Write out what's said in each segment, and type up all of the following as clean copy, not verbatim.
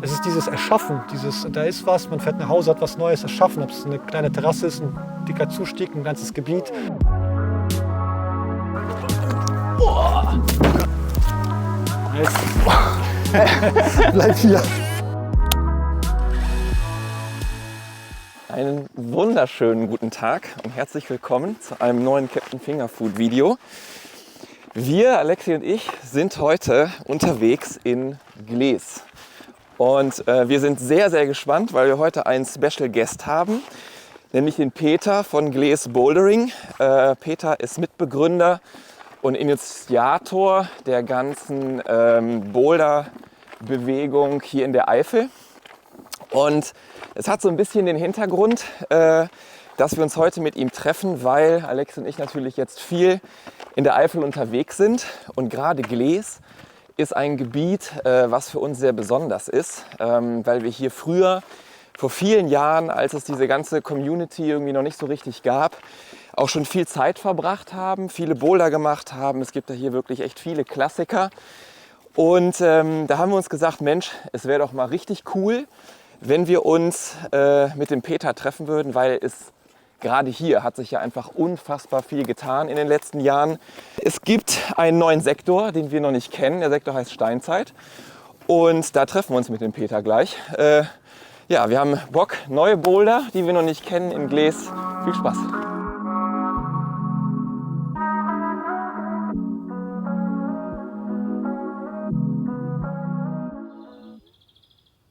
Es ist dieses Erschaffen, da ist was, man fährt nach Hause, hat was Neues erschaffen, ob es eine kleine Terrasse ist, ein dicker Zustieg, ein ganzes Gebiet. Boah. Bleib hier. Einen wunderschönen guten Tag und herzlich willkommen zu einem neuen Captain Fingerfood Video. Wir, Alexi und ich, sind heute unterwegs in Glees. Und wir sind sehr, sehr gespannt, weil wir heute einen Special Guest haben, nämlich den Peter von Glees Bouldering. Peter ist Mitbegründer und Initiator der ganzen Boulder-Bewegung hier in der Eifel. Und es hat so ein bisschen den Hintergrund, dass wir uns heute mit ihm treffen, weil Alex und ich natürlich jetzt viel in der Eifel unterwegs sind. Und gerade Glees ist ein Gebiet, was für uns sehr besonders ist, weil wir hier früher, vor vielen Jahren, als es diese ganze Community irgendwie noch nicht so richtig gab, auch schon viel Zeit verbracht haben, viele Boulder gemacht haben. Es gibt ja hier wirklich echt viele Klassiker. Und da haben wir uns gesagt, Mensch, es wäre doch mal richtig cool, wenn wir uns mit dem Peter treffen würden, weil es gerade hier hat sich ja einfach unfassbar viel getan in den letzten Jahren. Es gibt einen neuen Sektor, den wir noch nicht kennen. Der Sektor heißt Steinzeit. Und da treffen wir uns mit dem Peter gleich. Ja, wir haben Bock, neue Boulder, die wir noch nicht kennen, in Glees. Viel Spaß!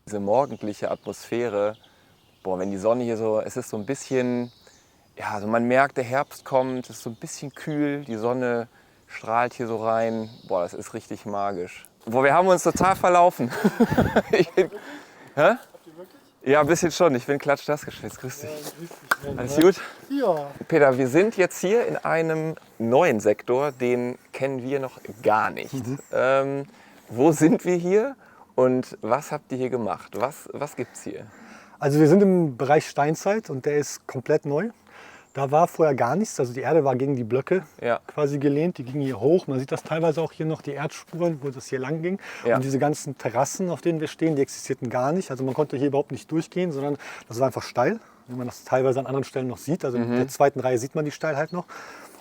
Diese morgendliche Atmosphäre, boah, wenn die Sonne hier so, es ist so ein bisschen, ja, also man merkt, der Herbst kommt, es ist so ein bisschen kühl, die Sonne strahlt hier so rein, boah, das ist richtig magisch. Boah, wir haben uns total verlaufen. Hä? Ja, ein bisschen schon, ich bin klatschnass geschwitzt, grüß dich. Alles gut? Ja. Peter, wir sind jetzt hier in einem neuen Sektor, den kennen wir noch gar nicht. Wo sind wir hier? Und was habt ihr hier gemacht? Was gibt's hier? Also wir sind im Bereich Steinzeit und der ist komplett neu. Da war vorher gar nichts, also die Erde war gegen die Blöcke quasi gelehnt, die ging hier hoch. Man sieht das teilweise auch hier noch, die Erdspuren, wo das hier lang ging. Ja. Und diese ganzen Terrassen, auf denen wir stehen, die existierten gar nicht. Also man konnte hier überhaupt nicht durchgehen, sondern das war einfach steil, wie man das teilweise an anderen Stellen noch sieht. Also in der zweiten Reihe sieht man die Steilheit noch.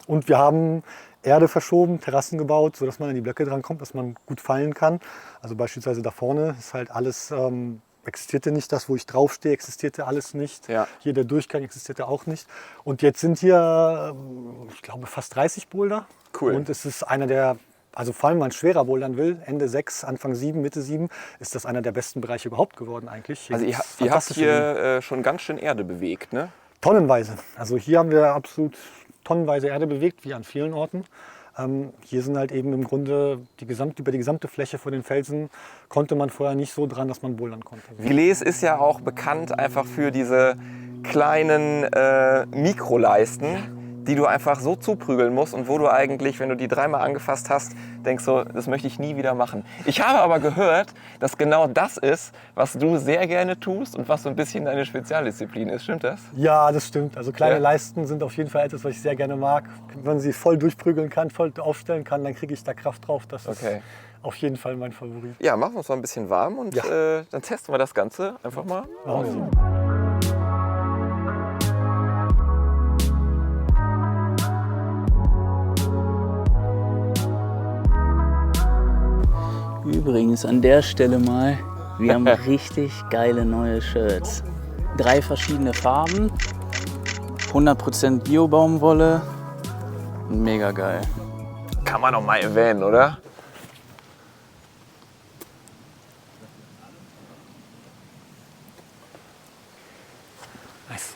Und wir haben Erde verschoben, Terrassen gebaut, sodass man an die Blöcke drankommt, dass man gut fallen kann. Also beispielsweise da vorne ist halt alles, existierte nicht, das wo ich draufstehe, existierte alles nicht. Ja. Hier der Durchgang existierte auch nicht. Und jetzt sind hier, ich glaube, fast 30 Boulder. Cool. Und es ist einer der, also vor allem, wenn man schwerer bouldern will, Ende 6, Anfang 7, Mitte 7, ist das einer der besten Bereiche überhaupt geworden eigentlich. Hier also ihr habt hier schon ganz schön Erde bewegt, ne? Tonnenweise. Also hier haben wir absolut tonnenweise Erde bewegt, wie an vielen Orten. Hier sind halt eben im Grunde über die gesamte Fläche vor den Felsen konnte man vorher nicht so dran, dass man bouldern konnte. Glees ist ja auch bekannt einfach für diese kleinen Mikroleisten, die du einfach so zuprügeln musst und wo du eigentlich, wenn du die dreimal angefasst hast, denkst so, das möchte ich nie wieder machen. Ich habe aber gehört, dass genau das ist, was du sehr gerne tust und was so ein bisschen deine Spezialdisziplin ist. Stimmt das? Ja, das stimmt. Also kleine Leisten sind auf jeden Fall etwas, was ich sehr gerne mag. Wenn man sie voll durchprügeln kann, voll aufstellen kann, dann kriege ich da Kraft drauf. Das ist auf jeden Fall mein Favorit. Ja, machen wir uns mal ein bisschen warm und dann testen wir das Ganze einfach mal aus. Übrigens an der Stelle mal, wir haben richtig geile neue Shirts. 3 verschiedene Farben, 100% Bio-Baumwolle, mega geil. Kann man noch mal erwähnen, oder? Nice.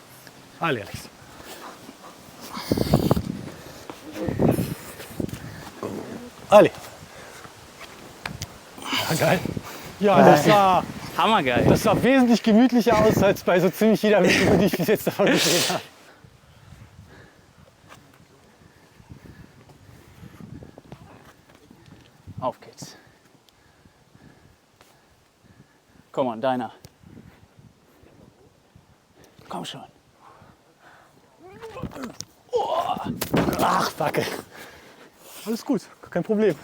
Alle Alex. Alle. Geil. Ja, das sah hammergeil. Das sah wesentlich gemütlicher aus als bei so ziemlich jeder Video, die ich bis jetzt davon gesehen habe. Auf geht's. Komm on, deiner. Komm schon. Ach, Backe. Alles gut, kein Problem.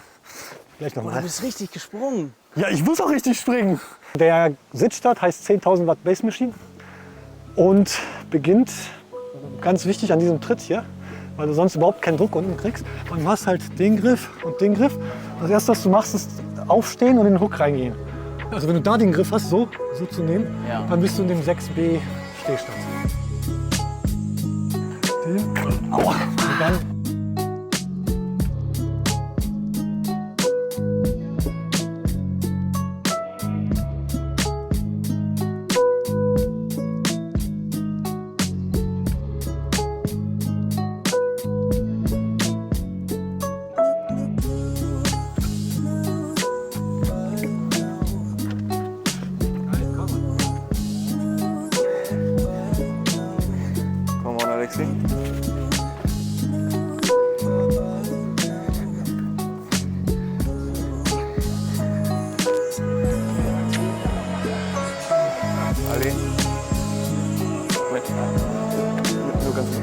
Gleich Du nochmal. bist richtig gesprungen. Ja, ich muss auch richtig springen. Der Sitzstart heißt 10.000 Watt Bass Machine und beginnt, ganz wichtig, an diesem Tritt hier, weil du sonst überhaupt keinen Druck unten kriegst. Und du hast halt den Griff und den Griff. Das erste, was du machst, ist aufstehen und in den Hook reingehen. Also wenn du da den Griff hast, so zu nehmen, dann bist du in dem 6B Stehstand. Aua. Und dann Come on, Alexi. Ali. Moment. Nur ganz kurz.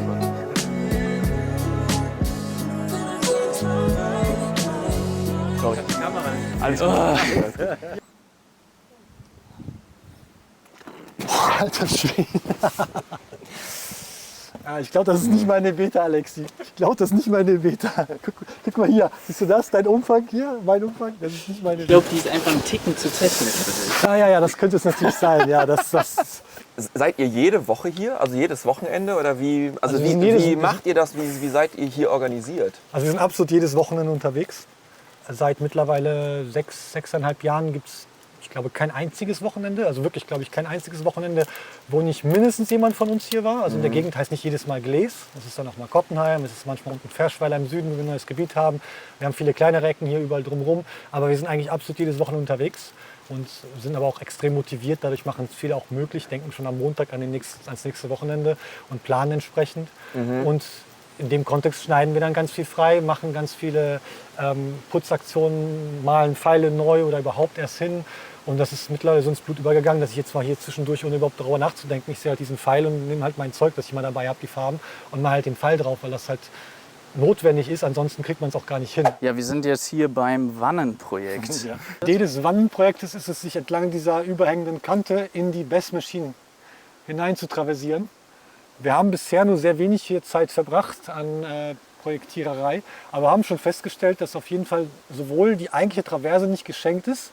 Sorry. Alles gut. Alter Schwede. Ja, ich glaube, das ist nicht meine Beta, Alexi. Ich glaube, das ist nicht meine Beta. Guck mal hier. Siehst du das? Dein Umfang hier? Mein Umfang? Das ist nicht meine Ich Beta. glaube, die ist einfach ein Ticken zu technisch für dich. Ja, das könnte es natürlich sein. Ja, das Seid ihr jede Woche hier? Also jedes Wochenende? Oder wie, Also wir sind jedes- wie macht ihr das? Wie seid ihr hier organisiert? Also wir sind absolut jedes Wochenende unterwegs. Seit mittlerweile 6,5 Jahren gibt es, ich glaube, kein einziges Wochenende, also wirklich, glaube ich, kein einziges Wochenende, wo nicht mindestens jemand von uns hier war. Also in der Gegend heißt nicht jedes Mal Glees, das ist dann auch mal Koppenheim, es ist manchmal unten Ferschweiler im Süden, wo wir ein neues Gebiet haben. Wir haben viele kleinere Ecken hier überall drumherum, aber wir sind eigentlich absolut jedes Wochenende unterwegs und sind aber auch extrem motiviert. Dadurch machen es viele auch möglich, denken schon am Montag ans nächste Wochenende und planen entsprechend. Und in dem Kontext schneiden wir dann ganz viel frei, machen ganz viele Putzaktionen, malen Pfeile neu oder überhaupt erst hin. Und das ist mittlerweile so ins Blut übergegangen, dass ich jetzt mal hier zwischendurch, ohne überhaupt darüber nachzudenken, ich sehe halt diesen Pfeil und nehme halt mein Zeug, das ich mal dabei habe, die Farben, und mal halt den Pfeil drauf, weil das halt notwendig ist. Ansonsten kriegt man es auch gar nicht hin. Ja, wir sind jetzt hier beim Wannenprojekt. Ja. Die Idee des Wannenprojektes ist es, sich entlang dieser überhängenden Kante in die Bass Machine hinein zu traversieren. Wir haben bisher nur sehr wenig hier Zeit verbracht an Projektiererei, aber haben schon festgestellt, dass auf jeden Fall sowohl die eigentliche Traverse nicht geschenkt ist,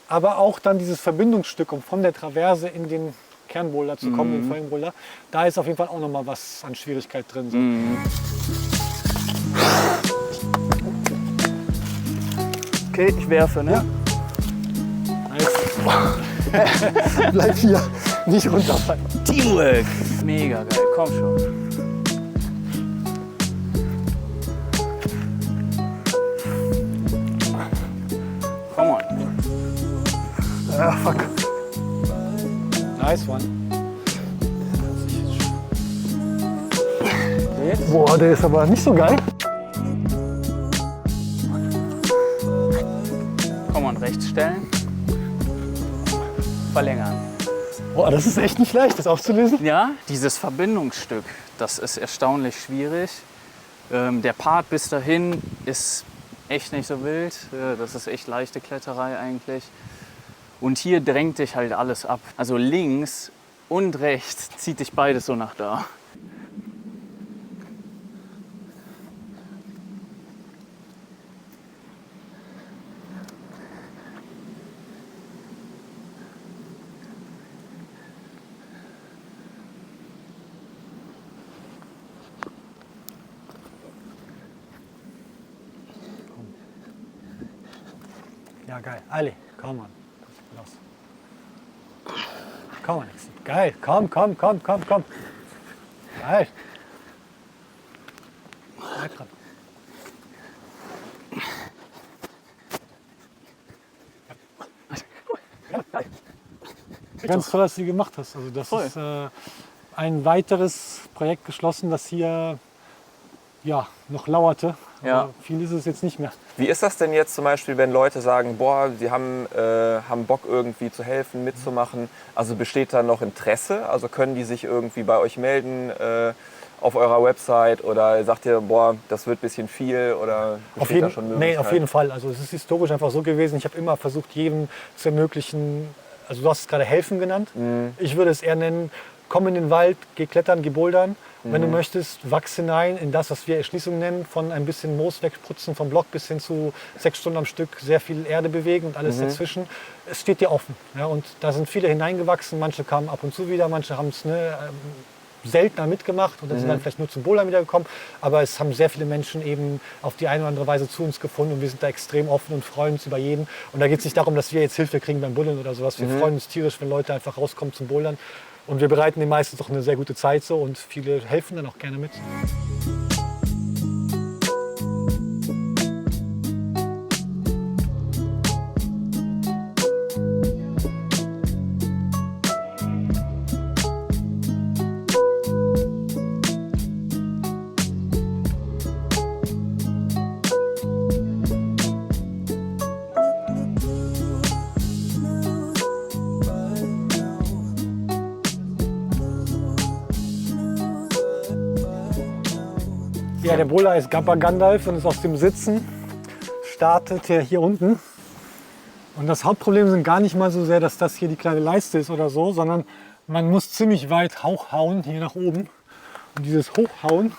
aber auch dann dieses Verbindungsstück, um von der Traverse in den Kernboulder zu kommen, den vollen Boulder, da ist auf jeden Fall auch noch mal was an Schwierigkeit drin. So. Okay, ich werfe, ne? Nice. Bleib hier, nicht runterfallen. Teamwork! Mega geil, komm schon. Come on. Ah, fuck. Nice one. Boah, der ist aber nicht so geil. Komm on, rechts stellen. Verlängern. Boah, das ist echt nicht leicht, das aufzulösen. Ja, dieses Verbindungsstück, das ist erstaunlich schwierig. Der Part bis dahin ist echt nicht so wild. Das ist echt leichte Kletterei eigentlich. Und hier drängt dich halt alles ab. Also links und rechts zieht dich beides so nach da. Ja, geil. Ali, komm on. Los. Komm, Alex. Geil. Komm. Geil. Bleib dran. Ganz toll, dass du gemacht hast. Also das Voll. ist ein weiteres Projekt geschlossen, das hier ja, noch lauerte. Ja. Aber viel ist es jetzt nicht mehr. Wie ist das denn jetzt zum Beispiel, wenn Leute sagen, boah, sie haben Bock irgendwie zu helfen, mitzumachen? Also besteht da noch Interesse? Also können die sich irgendwie bei euch melden auf eurer Website oder sagt ihr, boah, das wird ein bisschen viel oder auf jeden Fall. Also es ist historisch einfach so gewesen, ich habe immer versucht, jedem zu ermöglichen, also du hast es gerade helfen genannt, ich würde es eher nennen, komm in den Wald, geh klettern, geh bouldern. Wenn du möchtest, wachs hinein in das, was wir Erschließung nennen, von ein bisschen Moos wegputzen vom Block bis hin zu 6 Stunden am Stück sehr viel Erde bewegen und alles dazwischen. Es steht dir offen. Ja, und da sind viele hineingewachsen, manche kamen ab und zu wieder, manche haben es seltener mitgemacht und dann sind dann vielleicht nur zum Bouldern wiedergekommen. Aber es haben sehr viele Menschen eben auf die eine oder andere Weise zu uns gefunden und wir sind da extrem offen und freuen uns über jeden. Und da geht es nicht darum, dass wir jetzt Hilfe kriegen beim Bouldern oder sowas. Wir freuen uns tierisch, wenn Leute einfach rauskommen zum Bouldern. Und wir bereiten den meistens doch eine sehr gute Zeit so und viele helfen dann auch gerne mit. Ja, der Boulder ist Gappa Gandalf und ist aus dem Sitzen, startet hier unten. Und das Hauptproblem sind gar nicht mal so sehr, dass das hier die kleine Leiste ist oder so, sondern man muss ziemlich weit hochhauen hier nach oben. Und dieses Hochhauen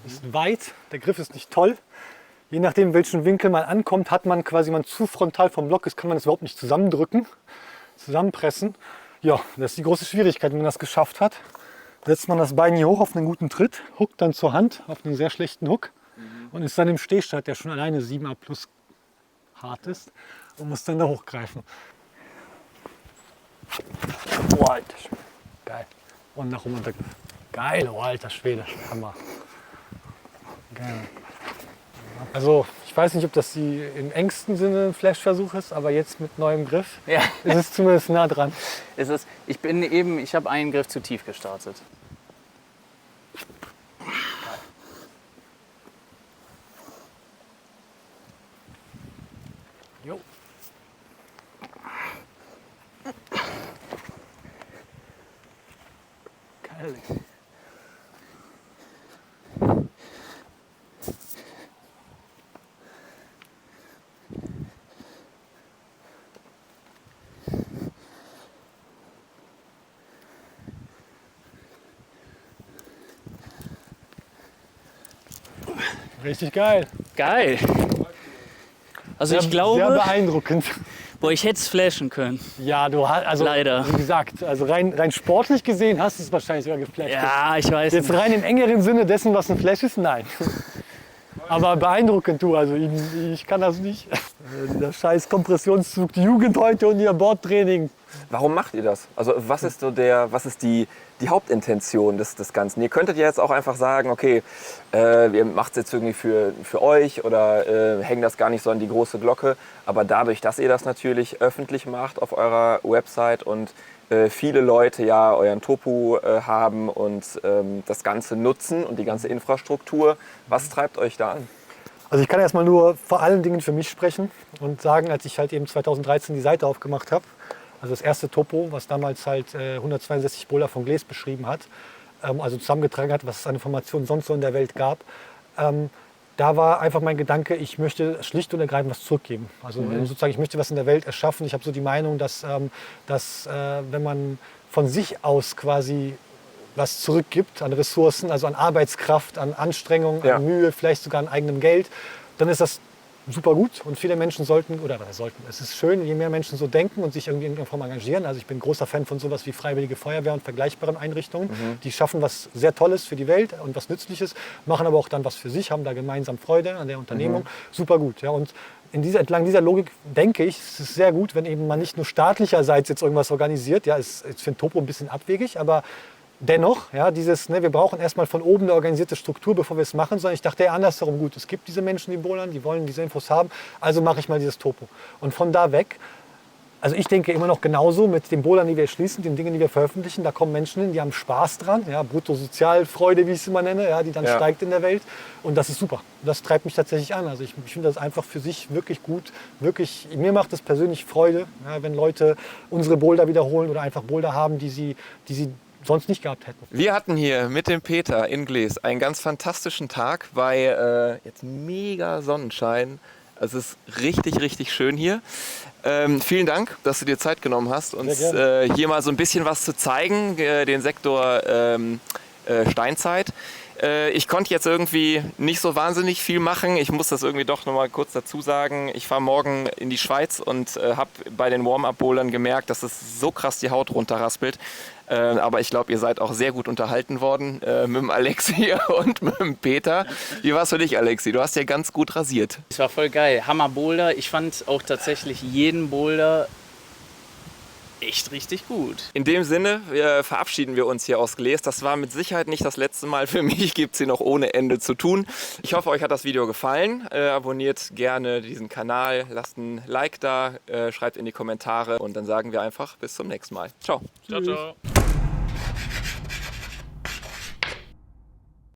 ist weit, der Griff ist nicht toll. Je nachdem, welchen Winkel man ankommt, hat man quasi, wenn man zu frontal vom Block ist, kann man das überhaupt nicht zusammendrücken, zusammenpressen. Ja, das ist die große Schwierigkeit, wenn man das geschafft hat. Setzt man das Bein hier hoch auf einen guten Tritt, huckt dann zur Hand auf einen sehr schlechten Hook und ist dann im Stehstand, der schon alleine 7A plus hart ist und muss dann da hochgreifen. Oh, alter Schwede. Geil. Und nach oben und geil, oh, alter Schwede. Hammer. Geil. Also ich weiß nicht, ob das im engsten Sinne ein Flash-Versuch ist, aber jetzt mit neuem Griff ist es zumindest nah dran. Ich habe einen Griff zu tief gestartet. Jo. Geil. Richtig geil. Geil. Also ich Sehr glaube, beeindruckend. boah, ich hätte es flashen können. Ja, du hast, also Leider. wie gesagt, also rein sportlich gesehen hast du es wahrscheinlich sogar geflasht. Ja, ich weiß Jetzt nicht. rein im engeren Sinne dessen, was ein Flash ist, nein. Aber beeindruckend du, also ich kann das nicht. Der scheiß Kompressionszug, die Jugend heute und ihr Bordtraining. Warum macht ihr das? Also was ist die Hauptintention des Ganzen? Ihr könntet ja jetzt auch einfach sagen, okay, ihr macht es jetzt irgendwie für euch oder hängt das gar nicht so an die große Glocke. Aber dadurch, dass ihr das natürlich öffentlich macht auf eurer Website und viele Leute ja euren Topo haben und das Ganze nutzen und die ganze Infrastruktur, was treibt euch da an? Also ich kann erstmal nur vor allen Dingen für mich sprechen und sagen, als ich halt eben 2013 die Seite aufgemacht habe, also das erste Topo, was damals halt 162 Boulder von Glees beschrieben hat, also zusammengetragen hat, was es an Informationen sonst so in der Welt gab, da war einfach mein Gedanke, ich möchte schlicht und ergreifend was zurückgeben. Also sozusagen, ich möchte was in der Welt erschaffen. Ich habe so die Meinung, dass wenn man von sich aus quasi was zurückgibt an Ressourcen, also an Arbeitskraft, an Anstrengung, an Mühe, vielleicht sogar an eigenem Geld, dann ist das super gut und viele Menschen es ist schön, je mehr Menschen so denken und sich irgendwie in irgendeiner Form engagieren. Also ich bin großer Fan von sowas wie Freiwillige Feuerwehr und vergleichbaren Einrichtungen. Die schaffen was sehr Tolles für die Welt und was Nützliches, machen aber auch dann was für sich, haben da gemeinsam Freude an der Unternehmung. Super gut. Ja. Und entlang dieser Logik denke ich, es ist sehr gut, wenn eben man nicht nur staatlicherseits jetzt irgendwas organisiert. Ja, ist jetzt für ein Topo ein bisschen abwegig, aber dennoch, ja, wir brauchen erstmal von oben eine organisierte Struktur, bevor wir es machen, sondern ich dachte eher andersherum, gut, es gibt diese Menschen, die bouldern, die wollen diese Infos haben, also mache ich mal dieses Topo. Und von da weg, also ich denke immer noch genauso mit den Bouldern, die wir schließen, den Dingen, die wir veröffentlichen, da kommen Menschen hin, die haben Spaß dran, ja, Bruttosozialfreude, wie ich es immer nenne, ja, die dann steigt in der Welt und das ist super. Das treibt mich tatsächlich an. Also ich finde das einfach für sich wirklich gut, mir macht es persönlich Freude, ja, wenn Leute unsere Boulder wiederholen oder einfach Boulder haben, die sie sonst nicht gehabt hätten. Wir hatten hier mit dem Peter in Glees einen ganz fantastischen Tag bei jetzt mega Sonnenschein. Es ist richtig, richtig schön hier. Vielen Dank, dass du dir Zeit genommen hast, uns hier mal so ein bisschen was zu zeigen, den Sektor Steinzeit. Ich konnte jetzt irgendwie nicht so wahnsinnig viel machen. Ich muss das irgendwie doch noch mal kurz dazu sagen. Ich fahre morgen in die Schweiz und habe bei den Warm-Up-Bowlern gemerkt, dass es so krass die Haut runterraspelt. Aber ich glaube, ihr seid auch sehr gut unterhalten worden mit dem Alexi und mit dem Peter. Wie war es für dich, Alexi? Du hast ja ganz gut rasiert. Es war voll geil. Hammer Boulder. Ich fand auch tatsächlich jeden Boulder echt richtig gut. In dem Sinne verabschieden wir uns hier aus Glees. Das war mit Sicherheit nicht das letzte Mal. Für mich gibt es hier noch ohne Ende zu tun. Ich hoffe, euch hat das Video gefallen. Abonniert gerne diesen Kanal, lasst ein Like da, schreibt in die Kommentare und dann sagen wir einfach bis zum nächsten Mal. Ciao. Ciao, ciao.